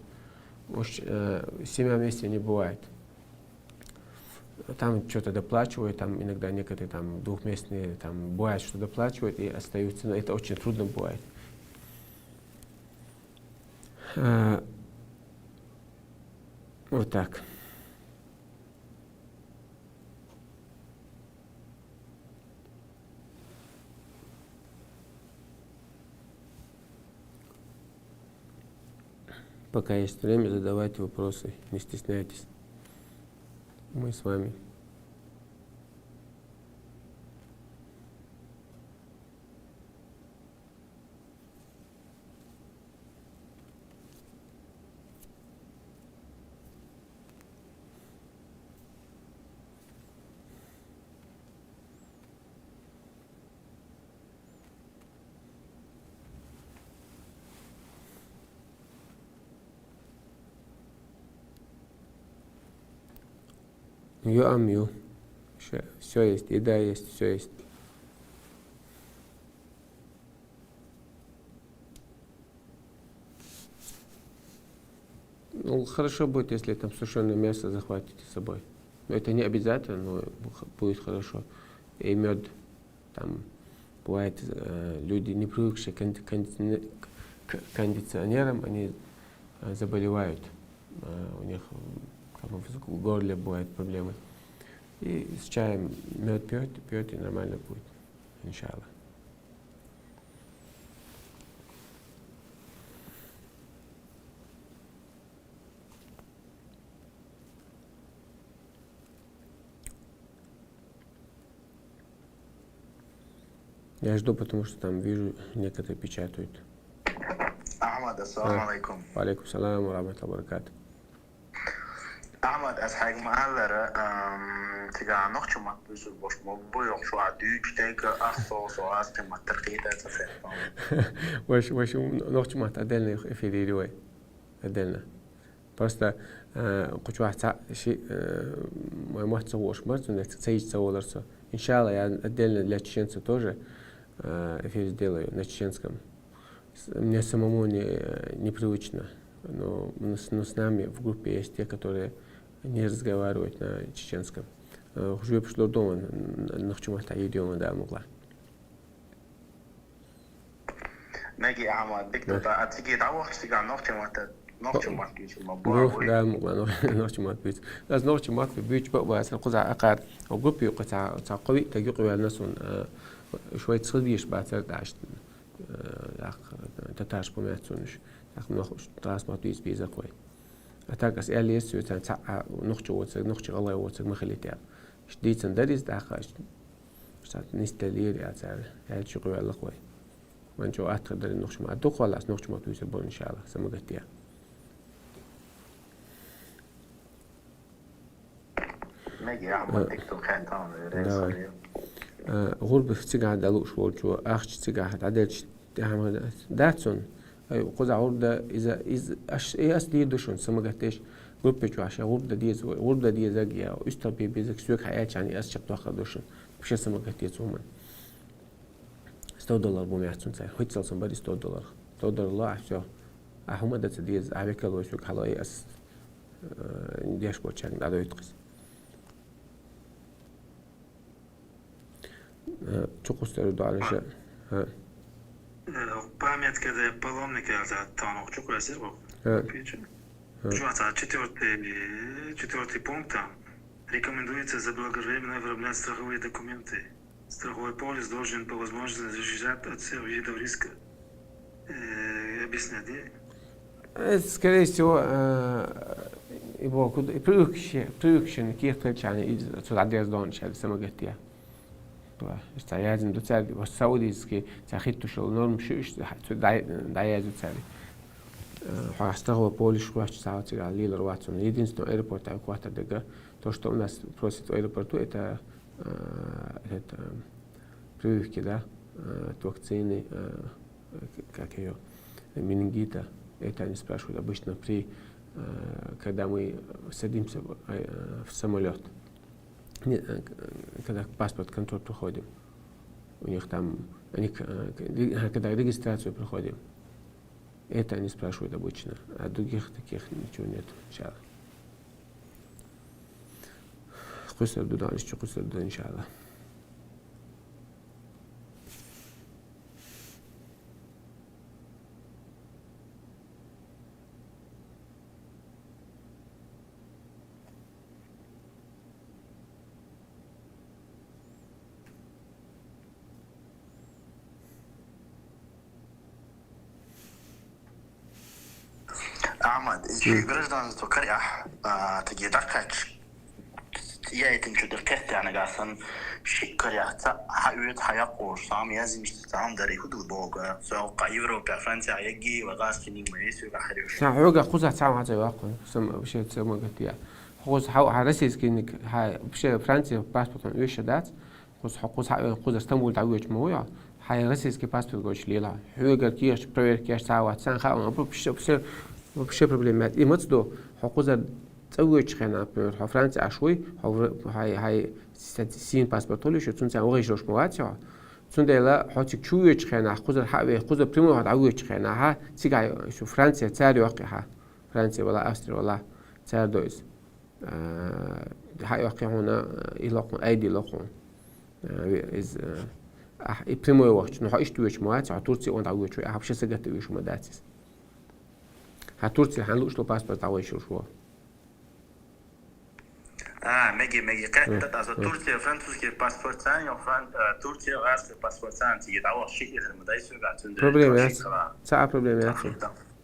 Семья вместе не бывает. Там что-то доплачивают, там иногда некоторые там двухместные, там бывает, что доплачивают и остаются, но это очень трудно бывает. Вот так. Пока есть время, задавайте вопросы, не стесняйтесь. Мы с вами. Ю. Все есть, еда есть, все есть. Ну, хорошо будет, если там сушеное мясо захватите с собой. Но это не обязательно, но будет хорошо. И мед. Там бывает, люди, не привыкшие к кондиционерам, они заболевают. У них в горле бывают проблемы. И с чаем мед пьет, и нормально будет, иншаллах. Я жду, потому что там вижу, некоторые печатают. Ахмад, ассаламу алейкум. Алейкум салам, ва рахматуллахи ва баракатух. Ahmad, als hij maler te gaan nog zo maar dus was maar boeien zo uit Duits denken zoals je maar teruggeet uit واش نوختي ما تعدلنا في الرواية عدلنا просто قلت واحد شيء ما تصورش مرت انك تسيج تصورته ان شاء الله я отдельно для чеченцев тоже эфир сделаю на чеченском. Мне самому непривычно, но с нами в группе есть те, которые не разговаривают на чеченском. Уже пришло дома, нахчумата идем, да, могла. Наги Ахмад, бигто та отсиги давах сега нохчумата бийч да, могла нохчумат бийч. Аз нохчумат бийч بقى قزع عقار او группе قطع قوي تجيقوا على الناس شوية صديش بعد 13 تتاش بماتونش تاخذ نخش تراس ما تيجي بيزا كوي أتاك أسئلة يسوي تنسع نخش الله وتسق مخليتها شديد سندريز داخل شتات نستلير يا تعالى هاد شو قوي الله كوي وانجو أتقدر النقش ما أدوق ولا نقش ما تويسبون إن شاء الله سمجتيا ماجي أحمد دكتور خاتم رئيس غربة تيجا دلوش والجو أخش تيجا عدلش تعمل داتسون أيوة قزع غربة إذا إيه أصلي دوشون سمجتيش غربة جو عشان غربة دي زاجية ويستبي بيزك سوق حياة يعني أشياء تأخذ دوشون بش سمجتيه تومن $100 بوميحسن سعر هيت سالسن بدي $100 الله عشان أهم ده تديز عبيك الله يسوق حلاي أس ديش بوتشان ده يتقص تقص تردو على شيء Память, когда паломники там чукая сыру. Четвертый пункт там. Рекомендуется заблаговременно выработать страховые документы. Страховой полис должен по возможности защищать от всех видов риска. Объяснять. скорее всего يبغى كده برودكشن كيف تلش يعني تعدي أصدقائنا شال سمجتيا استعياز إنه تساعد والسعوديز كي تأخذ شغل نورم شو دعياز تساعد حاستغوا بوليش واحد ساعات على ليل رواتون يدين سنو إيربورت أو كواتر دقة توشتو الناس بروسيت إيربورتو إتا بريف كده توقتيني كاكيو منينجيتا это они спрашивают обычно при когда мы садимся в самолет, когда паспорт контроль проходим, у них там, они, когда регистрацию проходим, это они спрашивают обычно, а других таких ничего нет. Иншаллах. Иншаллах. أحمد إذا гражданство Корея تجي دكتور я этим что деркет يعني قاسم شيء Корея حيوت حيقول سام يازم يستعمل دري هدول بوجا سواء أوروبا فرنسا يجي وغاز كني ميسي وغاحريوش حوجا خوزة سام هذا واقع سم بشيء تسمى قتيا خوز حو حرسيس كني بشيء فرنسا باسبورت يوش دات خوز اسطنبول تعويج مويا حرسيس كي باسبورت قوش ليلا حوجا كيش برير كيش ساعات سان خاون بشيء вообще проблем нет. И мы тут хокуза цауч хена пер Франция ашуй хай син паспортолу шу цун цан огиш рош муатя цун дела хотик чуйч хена хокуза хаве хокуза прямо хат ауч хена ха цигай шу Франция цари вақиха Франция вала Австрия вала цар доис хай вақи хона илоқон айди лоқон из и прямо вақт ну хаш туйч муатя Турция он ауч ха вообще сагат туйч мадатис Турция ханлуш ло паспорт авайшур шо. ماجي قاعدة از ترکیه فرانسوزский پاسپورت سان یا ترکیه واسه پاسپورت سان تيجي دعوة شيء إذا ما دايسوا قاعدين проблема есть ساعة проблема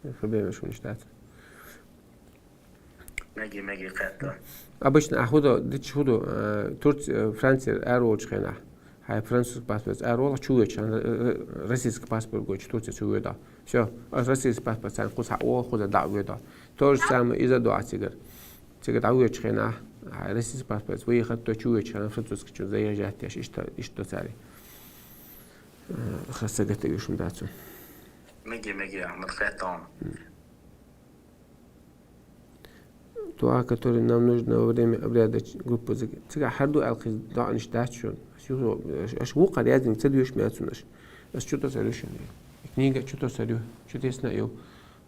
есть проблема شو نشتات ماجي قاعدة обычно أخذوا ديش خذوا تركيا فرنسا أروج خنا هاي فرنسوز паспорт أروج شويش российский паспорт قوي تركيا شويه ده شو российский паспорт سان خذ حقوق خذ دعوة ده تركيا سام إذا دعوة تيجي دعوة خنا هاي российский паспорт وياخد شويش خنا فرنسوز كشو زي جات ياش إيش تساري خاصة قلت يوش مداتون ماجي أحمد خاتم Туа, который нам нужно во время обряда группы цыга харду алхиз да ништачун. Аш вука рядом цедуешь мясунаш. Аш что-то сорюшен. Книга что-то сорю. Что-то есть на ю.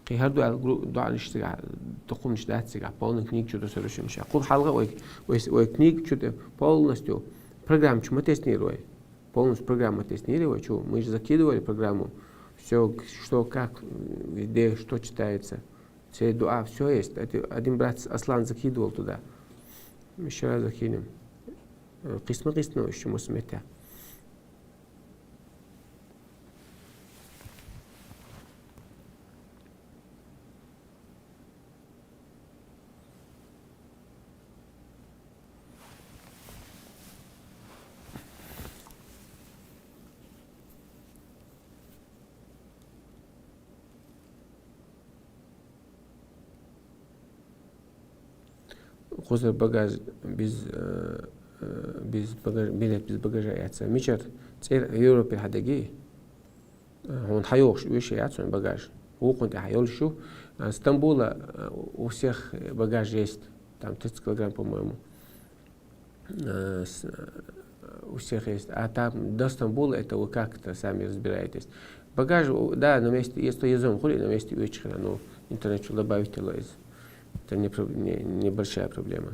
Ки харду ал групп да ништага токум ништач цыга полный книг что-то сорюшен. Ша кул халга ой книг что-то полностью программу чему тестируй. Полностью программу тестируй. Что мы же закидывали программу. Все что как где что читается. Все дуа, все есть. Один брат Аслан закидывал туда. Еще раз закинем. Кисма еще мусмете. хозир багаж билет без багажа яца. Мичер цер Европе хадаги. Он хайош уйши яца багаж. Укунте хайол шу. Стамбула у всех багаж есть. Там 30 килограмм, по-моему. У всех есть. А там до Стамбула это вы как-то сами разбираетесь. Багаж, да, на месте, если язом хули, на месте вечера, но интернет добавить лез. Это небольшая проблема.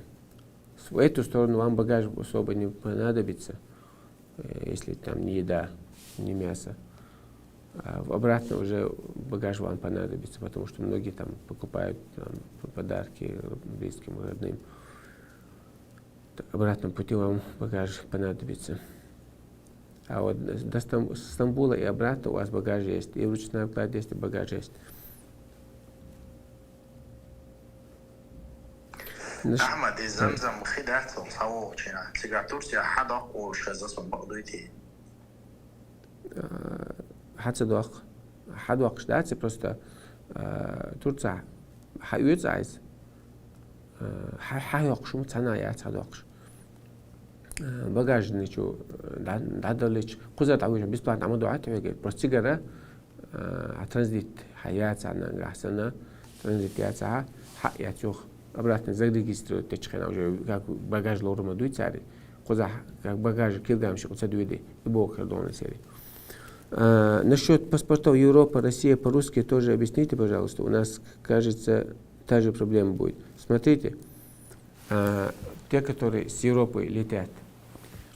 В эту сторону вам багаж особо не понадобится, если там не еда, не мясо. А обратно уже багаж вам понадобится, потому что многие там покупают там, подарки близким, родным. Обратном пути вам багаж понадобится. А вот до Стамбула и обратно у вас багаж есть, и ручная кладь есть, и багаж есть. أحمد الزمزم خدعت صوتنا سيجاتورتي حدا قوش زاسون بقضيتي حد وقت ждать, просто Турция хайуется, хайоқшум цана яц хайоқш. Багаж ничего, дадалич, кузат авиша бесплатно амадуат веге, просто сигара, транзит хаят цана гасана, транзит яца, яцух. Обратно зарегистрируют течхена уже как багаж лорма дуйцари, куза как багаж килгамши куза дуйди и бог хердона сери. Насчет паспортов Европа, Россия по-русски тоже объясните, пожалуйста. У нас, кажется, та же проблема будет. Смотрите, те, которые с Европы летят,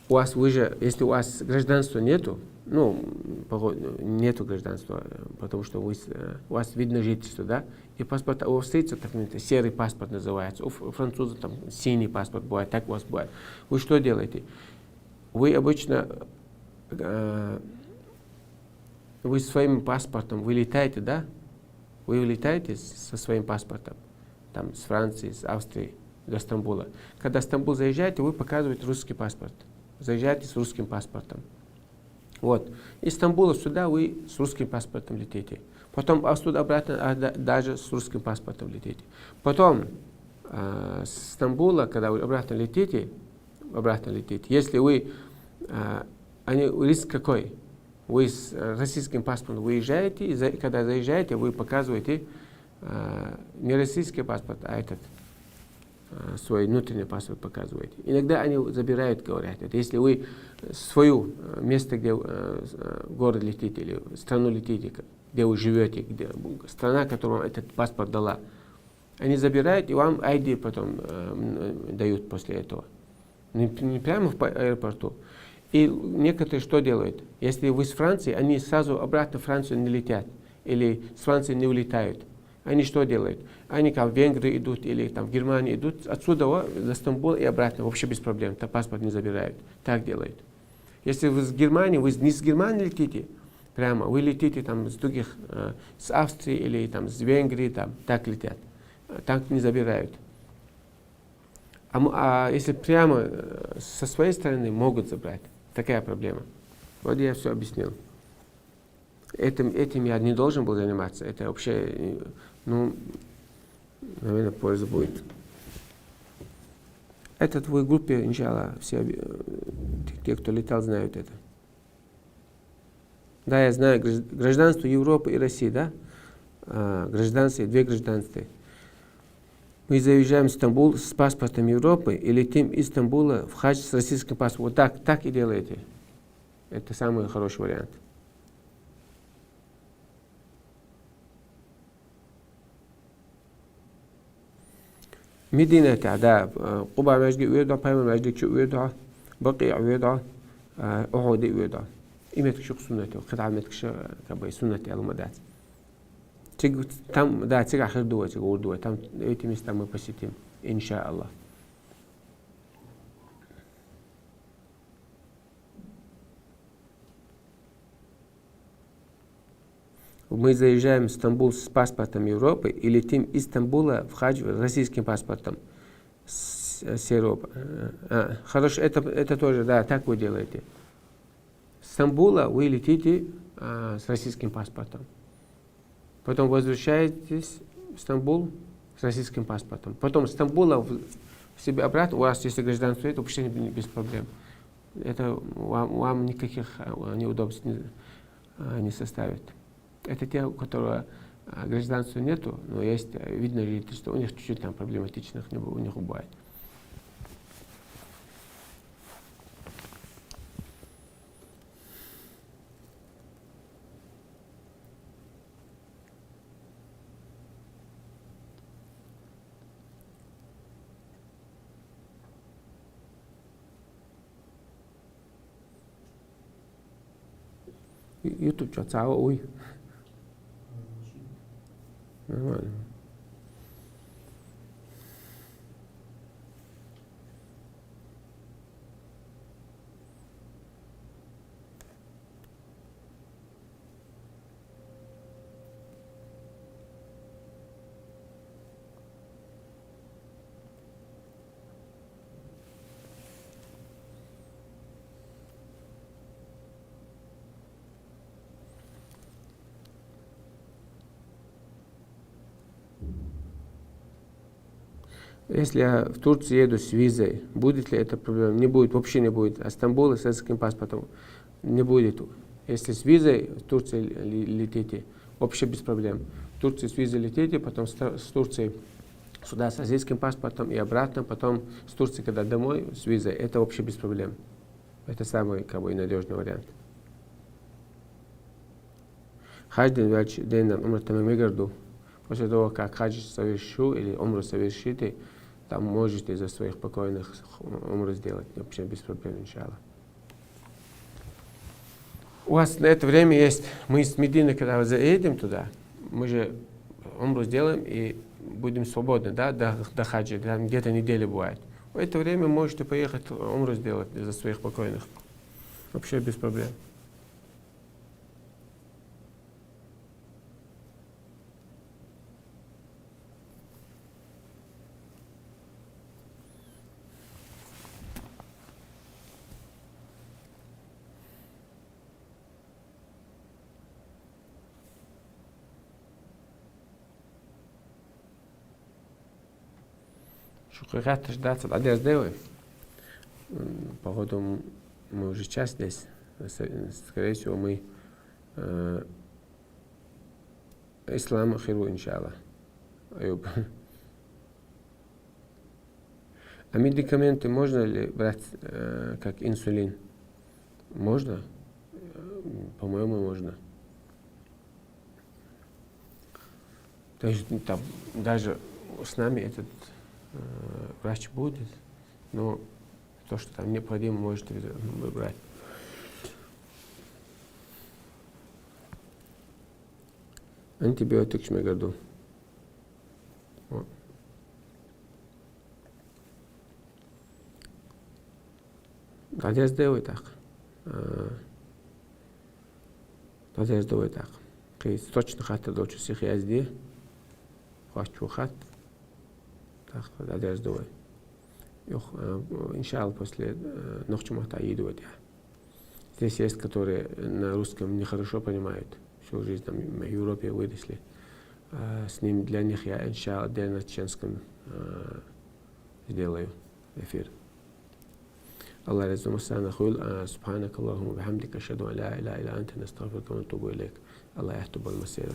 у вас вы же, если у вас гражданства нету, нету гражданства, потому что у вас видно жительство, да? И паспорт у австрийцев, так, серый паспорт называется, у французов там синий паспорт бывает, так у вас бывает. Вы что делаете? Вы обычно, вы своим паспортом вылетаете, да? Вы вылетаете со своим паспортом, там, с Франции, с Австрии до Стамбула. Когда в Стамбул заезжаете, вы показываете русский паспорт. Заезжаете с русским паспортом. Вот. Из Стамбула сюда вы с русским паспортом летите. Потом оттуда обратно даже с русским паспортом летите. Потом с Стамбула, когда вы обратно летите, если вы, риск какой? Вы с российским паспортом выезжаете, и когда заезжаете, вы показываете не российский паспорт, а этот, свой внутренний паспорт показываете. Иногда они забирают, говорят, это если вы свое место, где город летите, или страну летите, где вы живете, страна, которая вам этот паспорт дала, они забирают и вам ID потом дают после этого. Не прямо в аэропорту. И некоторые что делают? Если вы с Франции, они сразу обратно в Францию не летят. Или с Франции не улетают. Они что делают? Они как в Венгрию идут или там, в Германию идут, отсюда до Стамбула и обратно, вообще без проблем. Там паспорт не забирают. Так делают. Если вы с Германии, вы не с Германии летите, прямо, вы летите там с других, с Австрии или там с Венгрии, там, так летят. Так не забирают. А если прямо со своей стороны могут забрать, такая проблема. Вот я все объяснил. Этим я не должен был заниматься. Это вообще, наверное, польза будет. Это в твоей группе, иншаллах, все те, кто летал, знают это. Да, я знаю, гражданство Европы и России, да? Гражданство, две гражданства. Мы заезжаем в Стамбул с паспортом Европы и летим из Стамбула в хадж с российским паспортом. Вот так и делаете. Это самый хороший вариант. Медина, да, Куба мәжге үйеді, Пайма мәждекші үйеді, Бақи үйеді, Ухуди үйеді. Иметкші суннати, қита иметкші суннати алумадат. Там, да, тига ахир дуа, тига урдуа, там эти места мы посетим, иншаллах. Мы заезжаем в Стамбул с паспортом Европы и летим из Стамбула в хадж с российским паспортом с Европы. Хорошо, это тоже, да, так вы делаете. С Стамбула вы летите с российским паспортом. Потом возвращаетесь в Стамбул с российским паспортом. Потом с Стамбула в себе обратно, у вас если гражданство нет, вообще без проблем. Это вам никаких неудобств не составит. Это те, у которого гражданства нету, но есть видно жительство, у них чуть-чуть там проблематичных у них бывает. YouTube cho cháu ui. Nормально. Если я в Турцию еду с визой, будет ли это проблема? Не будет, вообще не будет. А Стамбул с советским паспортом не будет. Если с визой в Турцию летите, вообще без проблем. В Турции с визой летите, потом с Турции сюда с азийским паспортом и обратно, потом с Турции, когда домой, с визой, это вообще без проблем. Это самый надежный вариант. Каждый день на умру тамамигарду. После того, как хадж совершу или умру совершите, там можете за своих покойных умру сделать. Вообще без проблем, иншаллах. У вас на это время есть, мы с Медины, когда заедем туда, мы же умру сделаем и будем свободны, да, до хаджа, где-то неделя бывает. В это время можете поехать умру сделать за своих покойных. Вообще без проблем. Шукрат ждаться, адрес делаем. Походу мы уже час здесь. Скорее всего мы ислам хиру, иншаллах. А медикаменты можно ли брать как инсулин? Можно? По-моему, можно. То есть там даже с нами этот врач будет, но то, что там необходимо, можете выбрать. Антибиотик шмегаду. Тогда сделай так. Тогда сделай так. Точно хата дочь всех язди. Хочу хат. Так, тогда сделай. Иншаллах, после ночи мата еду. Здесь есть, которые на русском нехорошо понимают. Всю жизнь там в Европе выросли. С ним для них я, иншаллах, отдельно на чеченском сделаю эфир. الله يرزقنا السنة نقول سبحانك اللهم وبحمدك أشهد أن لا إله إلا أنت نستغفرك ونتوب إليك الله يحتب المسيرة